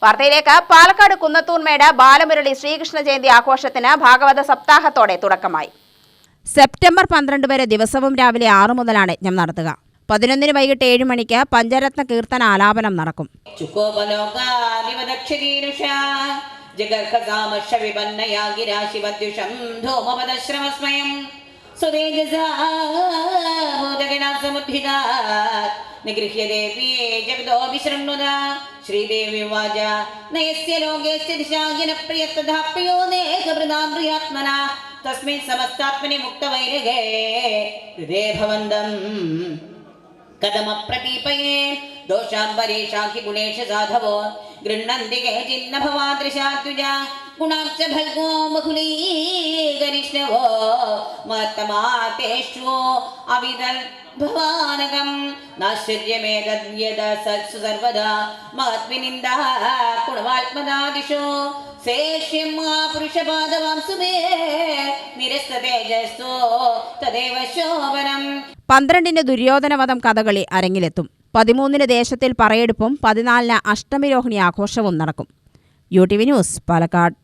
വാർത്തയിലേക്ക്. പാലക്കാട് കുന്നത്തൂർമേട് ബാലമുരളി ശ്രീകൃഷ്ണ ജയന്തി ആഘോഷത്തിന് ഭാഗവത സപ്താഹത്തോടെ തുടക്കമായി. സെപ്റ്റംബർ 12 വരെ ദിവസവും രാവിലെ 6 മുതലാണ് യജ്ഞം നടത്തുക. 11 വൈകിട്ട് 7 മണിക്ക് പഞ്ചരത്ന കീർത്തന ആലാപനം നടക്കും. निगृह्य देवी जगदोभिशृण्वदा श्रीदेवी वाजा नयस्य लोकेस्य दिशागिन प्रियतधा प्रियो नेकवृदां प्रियात्मना तस्मिन् समस्तात्मनि मुक्तवैरगे हृदे भवन्दम् कदमप्रतीपये दोषाम्बरेशाखि गुणेश साधवो गृह्णन्ति केचिन्न भवादृशात्युजा गुणाक्ष भल्गो बहुलीगरिष्णवो महत्तमातेषु अविदल् भवानगं नाश्चर्यमेतद्यद सत्सु सर्वदा महत्विनिन्दा गुणवात्मदादिशो शेष्यं महापुरुषपादवांसु मे निरस्ततेजस्तो तदेव शोभनम्. 12-ന് ദുര്യോധനവധം കഥകളി അരങ്ങിലെത്തും. 13-ന് ദേശത്തിൽ പറയെടുപ്പും 14-ന് അഷ്ടമിരോഹിണി ആഘോഷവും നടക്കും. UTV news, Palakkad.